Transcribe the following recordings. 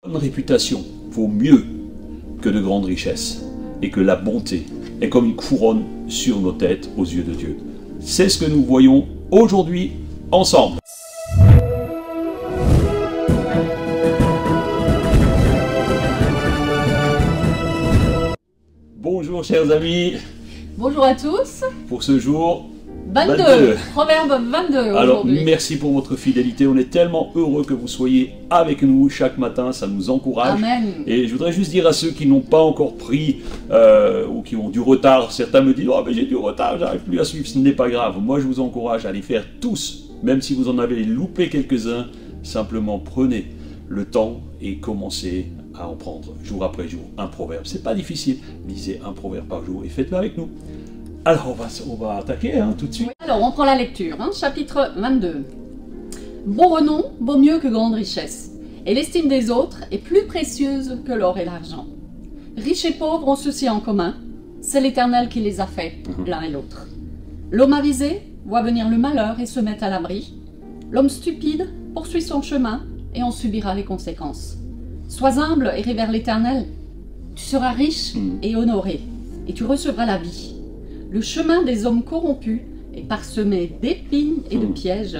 Une réputation vaut mieux que de grandes richesses et que la bonté est comme une couronne sur nos têtes aux yeux de Dieu. C'est ce que nous voyons aujourd'hui ensemble. Bonjour chers amis. Bonjour à tous. Pour ce jour 22. Proverbe 22 Alors aujourd'hui. merci pour votre fidélité, on est tellement heureux que vous soyez avec nous chaque matin, ça nous encourage. Amen. Et je voudrais juste dire à ceux qui n'ont pas encore pris ou qui ont du retard, certains me disent « Oh mais j'ai du retard, j'arrive plus à suivre », ce n'est pas grave. Moi je vous encourage à les faire tous, même si vous en avez loupé quelques-uns, simplement prenez le temps et commencez à en prendre jour après jour un proverbe. C'est pas difficile, lisez un proverbe par jour et faites-le avec nous. Alors on va attaquer tout de suite. Alors on prend la lecture, chapitre 22. Bon renom vaut mieux que grande richesse, et l'estime des autres est plus précieuse que l'or et l'argent. Riches et pauvres ont ceci en commun, c'est l'Éternel qui les a faits, l'un et l'autre. L'homme avisé voit venir le malheur et se met à l'abri. L'homme stupide poursuit son chemin et en subira les conséquences. Sois humble et révère l'Éternel, tu seras riche et honoré, et tu recevras la vie. Le chemin des hommes corrompus est parsemé d'épines et de pièges.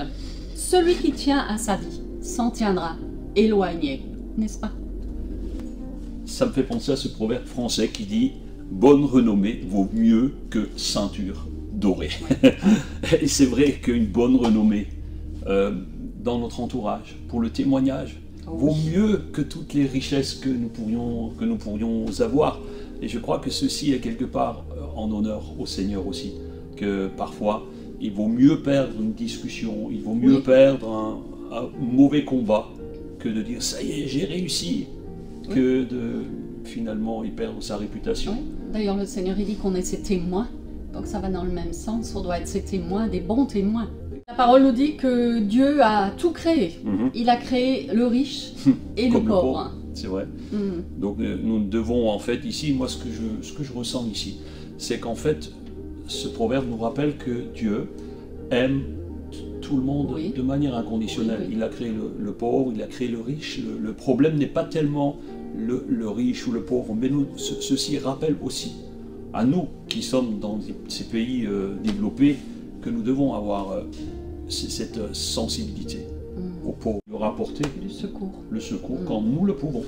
Celui qui tient à sa vie s'en tiendra éloigné, n'est-ce pas? Ça me fait penser à ce proverbe français qui dit « Bonne renommée vaut mieux que ceinture dorée ». Et c'est vrai qu'une bonne renommée dans notre entourage, pour le témoignage, vaut mieux que toutes les richesses que nous pourrions avoir. Et je crois que ceci est quelque part en honneur au Seigneur aussi, que parfois il vaut mieux perdre une discussion, il vaut mieux perdre un mauvais combat que de dire ça y est j'ai réussi, que de finalement y perdre sa réputation. Oui. D'ailleurs le Seigneur il dit qu'on est ses témoins, donc ça va dans le même sens, on doit être ses témoins, des bons témoins. La parole nous dit que Dieu a tout créé, il a créé le riche et le pauvre. C'est vrai. Donc nous devons en fait ici, moi ce que je ressens ici, c'est qu'en fait ce proverbe nous rappelle que Dieu aime tout le monde de manière inconditionnelle. Il a créé le pauvre, il a créé le riche. Le problème n'est pas tellement le riche ou le pauvre, mais ceci rappelle aussi à nous qui sommes dans ces pays développés que nous devons avoir cette sensibilité aux pauvres, leur apporter le secours quand nous le pouvons.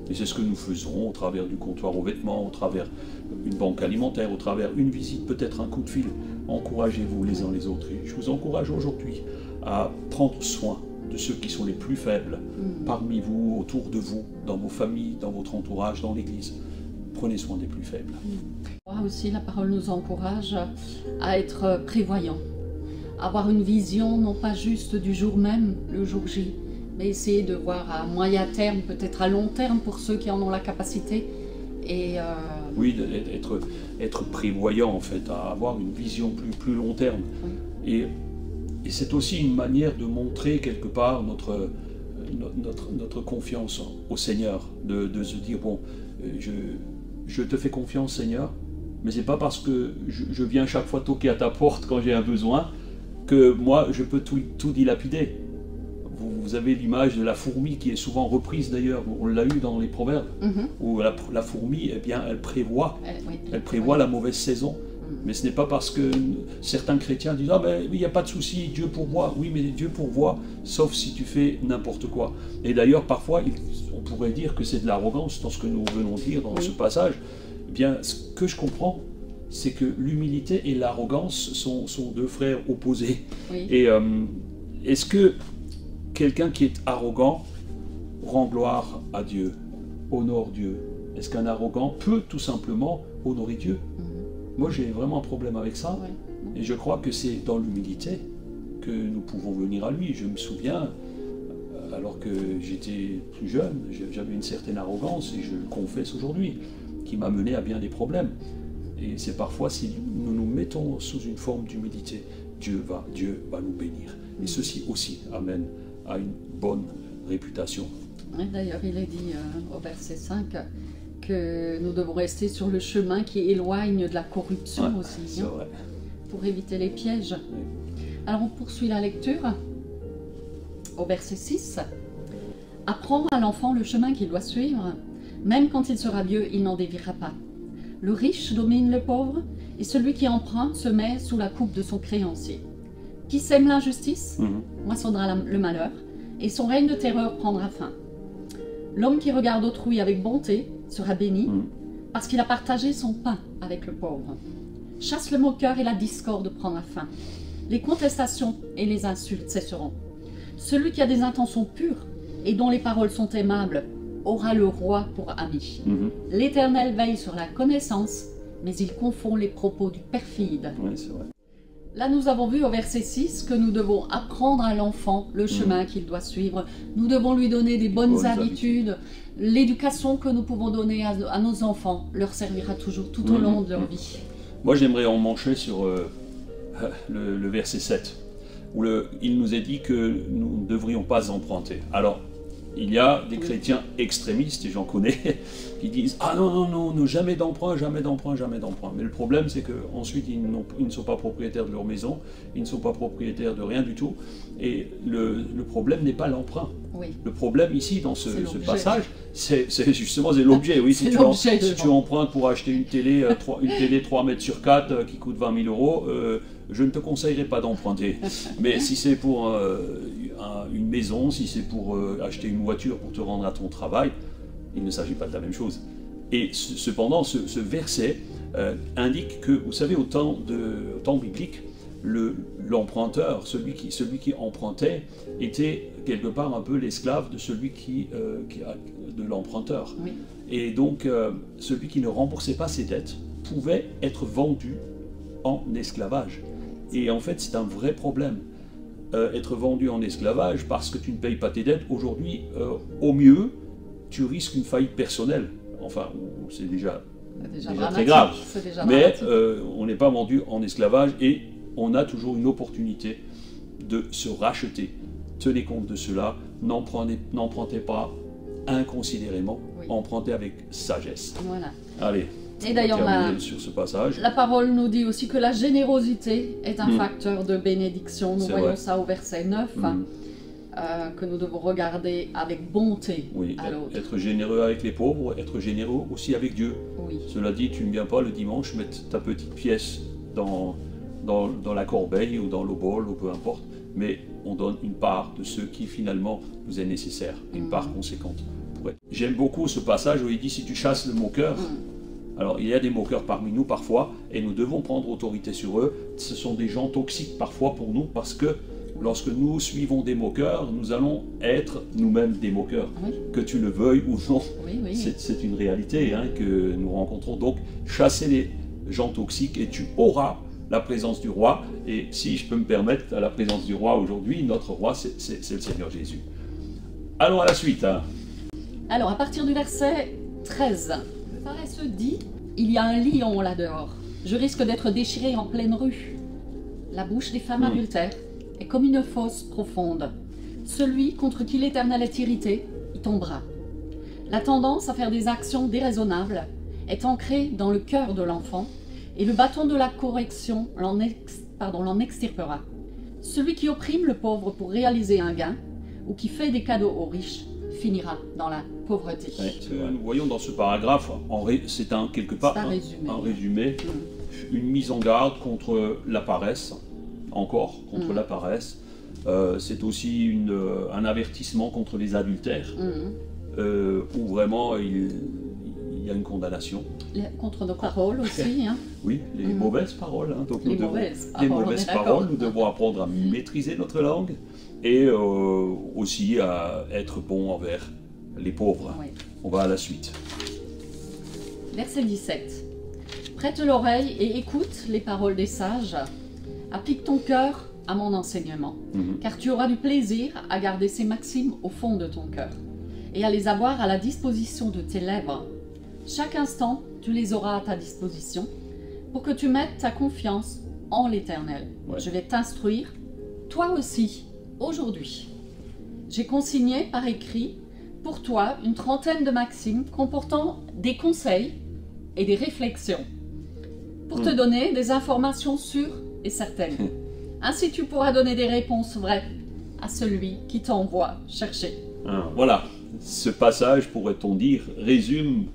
Et c'est ce que nous faisons au travers du comptoir aux vêtements, au travers d'une banque alimentaire, au travers une visite, peut-être un coup de fil. Encouragez-vous les uns les autres. Et je vous encourage aujourd'hui à prendre soin de ceux qui sont les plus faibles parmi vous, autour de vous, dans vos familles, dans votre entourage, dans l'église. Prenez soin des plus faibles. Moi aussi, la parole nous encourage à être prévoyants, avoir une vision non pas juste du jour même, le jour J, mais essayer de voir à moyen terme, peut-être à long terme pour ceux qui en ont la capacité. Et oui, être prévoyant en fait, à avoir une vision plus long terme. Et c'est aussi une manière de montrer quelque part notre confiance au Seigneur, de se dire bon, je te fais confiance Seigneur, mais c'est pas parce que je viens chaque fois toquer à ta porte quand j'ai un besoin que moi je peux tout dilapider. Vous avez l'image de la fourmi qui est souvent reprise d'ailleurs, on l'a eu dans les proverbes, où la fourmi, eh bien, elle prévoit la mauvaise saison. Mais ce n'est pas parce que certains chrétiens disent « Ah ben il n'y a pas de souci, Dieu pourvoit ». Oui, mais Dieu pourvoit, sauf si tu fais n'importe quoi. Et d'ailleurs, parfois, on pourrait dire que c'est de l'arrogance dans ce que nous venons de dire dans ce passage. Eh bien, ce que je comprends, c'est que l'humilité et l'arrogance sont deux frères opposés. Et est-ce que quelqu'un qui est arrogant rend gloire à Dieu, honore Dieu? Est-ce qu'un arrogant peut tout simplement honorer Dieu? Moi j'ai vraiment un problème avec ça, et je crois que c'est dans l'humilité que nous pouvons venir à lui. Je me souviens, alors que j'étais plus jeune, j'avais une certaine arrogance, et je le confesse aujourd'hui, qui m'a mené à bien des problèmes. Et c'est parfois si nous nous mettons sous une forme d'humilité, Dieu va nous bénir. Et ceci aussi amène à une bonne réputation. D'ailleurs, il est dit au verset 5 que nous devons rester sur le chemin qui éloigne de la corruption aussi, pour éviter les pièges. Alors on poursuit la lecture au verset 6. Apprends à l'enfant le chemin qu'il doit suivre. Même quand il sera vieux, il n'en déviera pas. Le riche domine le pauvre, et celui qui emprunte se met sous la coupe de son créancier. Qui sème l'injustice moissonnera le malheur, et son règne de terreur prendra fin. L'homme qui regarde autrui avec bonté sera béni, parce qu'il a partagé son pain avec le pauvre. Chasse le moqueur et la discorde prendra fin. Les contestations et les insultes cesseront. Celui qui a des intentions pures et dont les paroles sont aimables aura le roi pour ami. L'Éternel veille sur la connaissance, mais il confond les propos du perfide. Oui, c'est vrai. Là, nous avons vu au verset 6 que nous devons apprendre à l'enfant le chemin qu'il doit suivre. Nous devons lui donner des bonnes habitudes. L'éducation que nous pouvons donner à nos enfants leur servira toujours tout au long de leur vie. Moi, j'aimerais emmancher sur le verset 7, où il nous est dit que nous ne devrions pas emprunter. Alors, il y a des chrétiens extrémistes, et j'en connais, qui disent « Ah non, jamais d'emprunt, jamais d'emprunt, jamais d'emprunt ». Mais le problème, c'est qu'ensuite, ils ne sont pas propriétaires de leur maison, ils ne sont pas propriétaires de rien du tout. Et le problème n'est pas l'emprunt. Oui. Le problème ici, dans ce passage, c'est justement l'objet. Oui, si tu empruntes pour acheter une télé 3 mètres sur 4 qui coûte 20 000 euros, je ne te conseillerais pas d'emprunter. Mais si c'est pour une maison, si c'est pour acheter une voiture pour te rendre à ton travail, il ne s'agit pas de la même chose. Et cependant, ce verset indique que, vous savez, au temps biblique, l'emprunteur, celui qui empruntait, était quelque part un peu l'esclave de celui de l'emprunteur. Oui. Et donc, celui qui ne remboursait pas ses dettes pouvait être vendu en esclavage. Et en fait, c'est un vrai problème. Être vendu en esclavage parce que tu ne payes pas tes dettes, aujourd'hui, au mieux, tu risques une faillite personnelle. Enfin, c'est déjà très grave. Mais on n'est pas vendu en esclavage et on a toujours une opportunité de se racheter. Tenez compte de cela, n'empruntez pas inconsidérément, empruntez avec sagesse. Voilà. Allez. Et d'ailleurs, sur ce passage. La parole nous dit aussi que la générosité est un facteur de bénédiction. Nous voyons ça au verset 9, que nous devons regarder avec bonté à l'autre. Être généreux avec les pauvres, être généreux aussi avec Dieu. Oui. Cela dit, tu ne viens pas le dimanche mettre ta petite pièce dans la corbeille ou dans le bol ou peu importe, mais on donne une part de ce qui finalement nous est nécessaire, une part conséquente. J'aime beaucoup ce passage où il dit si tu chasses le moqueur. Alors, il y a des moqueurs parmi nous parfois, et nous devons prendre autorité sur eux. Ce sont des gens toxiques parfois pour nous, parce que lorsque nous suivons des moqueurs, nous allons être nous-mêmes des moqueurs. Oui. Que tu le veuilles ou non, c'est une réalité que nous rencontrons. Donc, chassez les gens toxiques et tu auras la présence du roi. Et si je peux me permettre, à la présence du roi aujourd'hui, notre roi, c'est le Seigneur Jésus. Allons à la suite. Alors, à partir du verset 13... Le paresseux dit, il y a un lion là-dehors. Je risque d'être déchiré en pleine rue. La bouche des femmes adultères est comme une fosse profonde. Celui contre qui l'Éternel est irrité, y tombera. La tendance à faire des actions déraisonnables est ancrée dans le cœur de l'enfant et le bâton de la correction l'en extirpera. Celui qui opprime le pauvre pour réaliser un gain ou qui fait des cadeaux aux riches finira dans la pauvreté. Nous voyons dans ce paragraphe, c'est quelque part un résumé, une mise en garde contre la paresse, contre la paresse. C'est aussi un avertissement contre les adultères, où vraiment il y a une condamnation. Contre nos paroles aussi. Oui, les mauvaises paroles. Donc les mauvaises paroles, nous devons apprendre à maîtriser notre langue et aussi à être bon envers les pauvres. Oui. On va à la suite. Verset 17. Prête l'oreille et écoute les paroles des sages. Applique ton cœur à mon enseignement, car tu auras du plaisir à garder ces maximes au fond de ton cœur et à les avoir à la disposition de tes lèvres. Chaque instant, tu les auras à ta disposition pour que tu mettes ta confiance en l'Éternel. Ouais. Je vais t'instruire, toi aussi, aujourd'hui. J'ai consigné par écrit pour toi une trentaine de maximes comportant des conseils et des réflexions pour te donner des informations sûres et certaines. Ainsi, tu pourras donner des réponses vraies à celui qui t'envoie chercher. Voilà, ce passage, pourrait-on dire, résume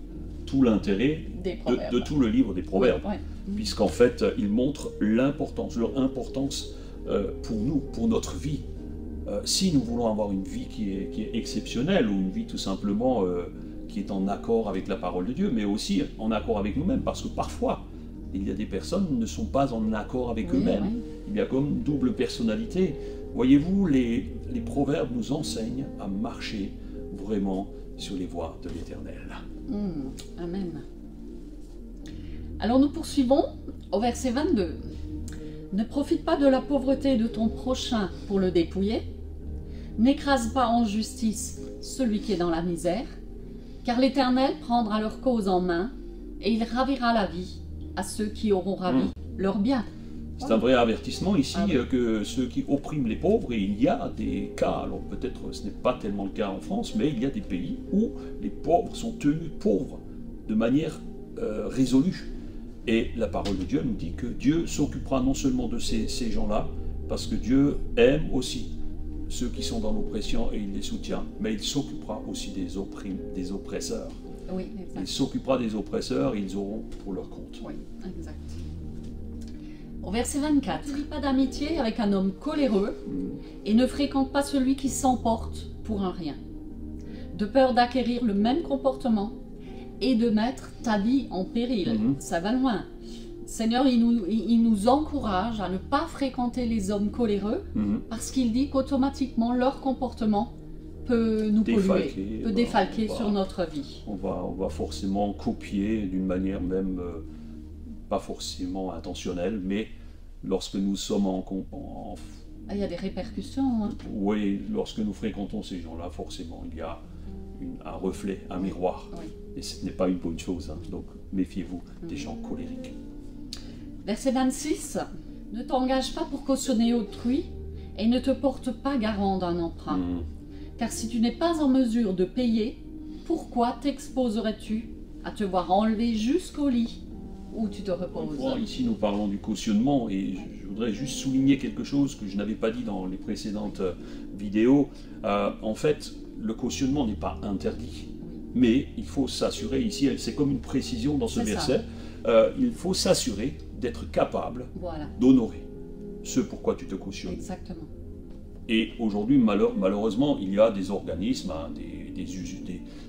tout l'intérêt de tout le livre des Proverbes, Ouais. puisqu'en fait, il montre l'importance, leur importance pour nous, pour notre vie. Si nous voulons avoir une vie qui est exceptionnelle, ou une vie tout simplement qui est en accord avec la parole de Dieu, mais aussi en accord avec nous-mêmes, parce que parfois, il y a des personnes qui ne sont pas en accord avec eux-mêmes. Il y a comme double personnalité. Voyez-vous, les proverbes nous enseignent à marcher vraiment sur les voies de l'Éternel. Amen. Alors nous poursuivons au verset 22. Ne profite pas de la pauvreté de ton prochain pour le dépouiller. N'écrase pas en justice celui qui est dans la misère, car l'Éternel prendra leur cause en main et il ravira la vie à ceux qui auront ravi leur bien. C'est un vrai avertissement ici que ceux qui oppriment les pauvres, et il y a des cas, alors peut-être ce n'est pas tellement le cas en France, mais il y a des pays où les pauvres sont tenus pauvres de manière résolue. Et la parole de Dieu nous dit que Dieu s'occupera non seulement de ces gens-là, parce que Dieu aime aussi ceux qui sont dans l'oppression et il les soutient, mais il s'occupera aussi des oppresseurs. Oui, exact. Il s'occupera des oppresseurs et ils auront pour leur compte. Oui, exact. Au verset 24, « Pas d'amitié avec un homme coléreux et ne fréquente pas celui qui s'emporte pour un rien, de peur d'acquérir le même comportement et de mettre ta vie en péril. » Ça va loin. Seigneur, il nous encourage à ne pas fréquenter les hommes coléreux parce qu'il dit qu'automatiquement leur comportement peut nous polluer, peut défalquer sur notre vie. On va forcément copier d'une manière même pas forcément intentionnelle, mais lorsque nous sommes il y a des répercussions. Oui, lorsque nous fréquentons ces gens-là, forcément, il y a un reflet, un miroir. Oui. Et ce n'est pas une bonne chose, donc méfiez-vous des gens colériques. Verset 26. Ne t'engage pas pour cautionner autrui et ne te porte pas garant d'un emprunt. Car si tu n'es pas en mesure de payer, pourquoi t'exposerais-tu à te voir enlever jusqu'au lit où tu te reposes? Ici, nous parlons du cautionnement et je voudrais juste souligner quelque chose que je n'avais pas dit dans les précédentes vidéos. En fait, le cautionnement n'est pas interdit, mais il faut s'assurer, ici, c'est comme une précision dans ce verset, il faut s'assurer d'être capable d'honorer ce pourquoi tu te cautionnes. Exactement. Et aujourd'hui, malheureusement, il y a des organismes,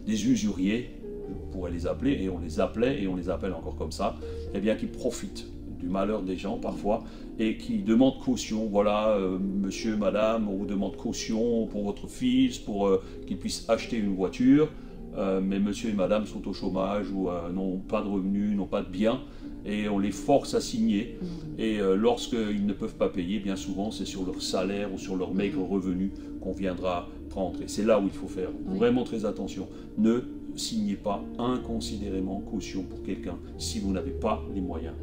des usuriers, je pourrais les appeler, et on les appelait, et on les appelle encore comme ça, eh bien, qui profitent du malheur des gens parfois, et qui demandent caution. Voilà, monsieur, madame, on vous demande caution pour votre fils, pour qu'il puisse acheter une voiture, mais monsieur et madame sont au chômage, ou n'ont pas de revenus, n'ont pas de biens, et on les force à signer, et lorsqu'ils ne peuvent pas payer, bien souvent c'est sur leur salaire ou sur leur maigre revenu qu'on viendra prendre. Et c'est là où il faut faire vraiment très attention. Ne signez pas inconsidérément caution pour quelqu'un si vous n'avez pas les moyens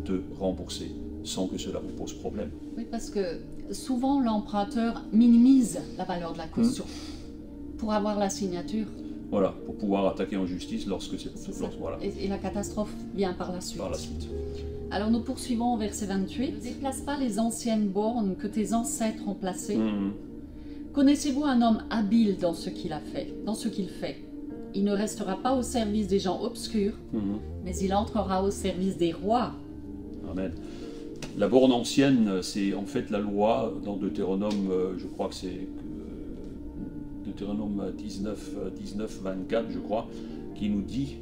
de rembourser sans que cela vous pose problème. Oui, parce que souvent l'emprunteur minimise la valeur de la caution pour avoir la signature. Voilà, pour pouvoir attaquer en justice lorsque c'est... Voilà. Et la catastrophe vient par la suite. Par la suite. Alors nous poursuivons au verset 28. Ne déplace pas les anciennes bornes que tes ancêtres ont placées. Connaissez-vous un homme habile dans ce qu'il a fait, dans ce qu'il fait? Il ne restera pas au service des gens obscurs, mais il entrera au service des rois. Amen. La borne ancienne, c'est en fait la loi dans Deutéronome, je crois que c'est Deutéronome 19, 24, je crois, qui nous dit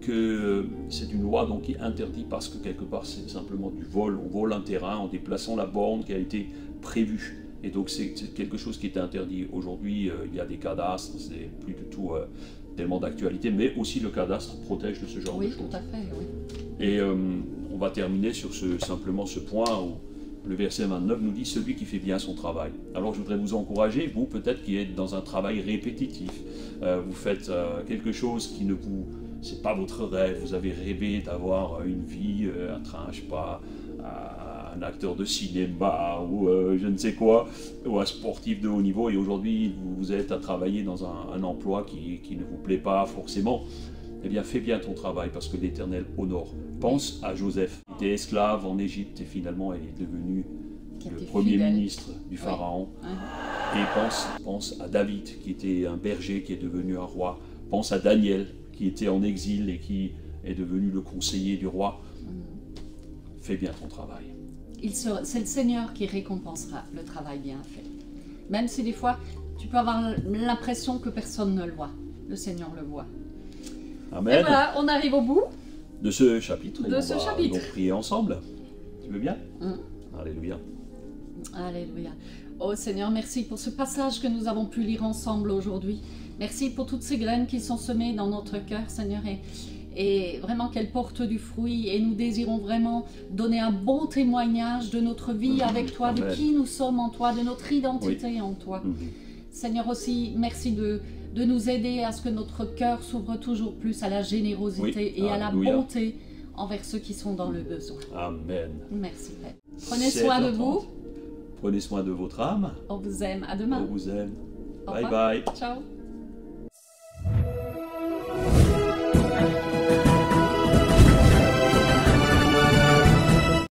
que c'est une loi donc, qui interdit parce que quelque part c'est simplement du vol. On vole un terrain en déplaçant la borne qui a été prévue. Et donc c'est quelque chose qui est interdit. Aujourd'hui, il y a des cadastres, c'est plus du tout tellement d'actualité, mais aussi le cadastre protège de ce genre de choses. Oui, tout à fait, oui. Et on va terminer sur simplement ce point où le verset 29 nous dit « Celui qui fait bien son travail ». Alors je voudrais vous encourager, vous peut-être qui êtes dans un travail répétitif, vous faites quelque chose qui ne vous... c'est pas votre rêve, vous avez rêvé d'avoir une vie, je sais pas, un acteur de cinéma ou je ne sais quoi, ou un sportif de haut niveau, et aujourd'hui vous êtes à travailler dans un emploi qui ne vous plaît pas forcément. Eh bien, fais bien ton travail parce que l'Éternel honore. Pense à Joseph, qui était esclave en Égypte et finalement est devenu le premier ministre du Pharaon. Oui. Et pense à David, qui était un berger, qui est devenu un roi. Pense à Daniel, qui était en exil et qui est devenu le conseiller du roi. Fais bien ton travail. C'est le Seigneur qui récompensera le travail bien fait. Même si des fois, tu peux avoir l'impression que personne ne le voit. Le Seigneur le voit. Amen. Et voilà, on arrive au bout de ce chapitre. De ce chapitre. Donc prier ensemble. Tu veux bien? Alléluia. Alléluia. Oh Seigneur, merci pour ce passage que nous avons pu lire ensemble aujourd'hui. Merci pour toutes ces graines qui sont semées dans notre cœur, Seigneur, et vraiment qu'elles portent du fruit. Et nous désirons vraiment donner un bon témoignage de notre vie avec toi, Amen. de qui nous sommes en toi, de notre identité en toi. Seigneur aussi, merci de nous aider à ce que notre cœur s'ouvre toujours plus à la générosité et à la bonté envers ceux qui sont dans le besoin. Amen. Merci Père. Prenez soin de vous. Prenez soin de votre âme. On vous aime. À demain. On vous aime. Au Bye revoir. bye. Ciao.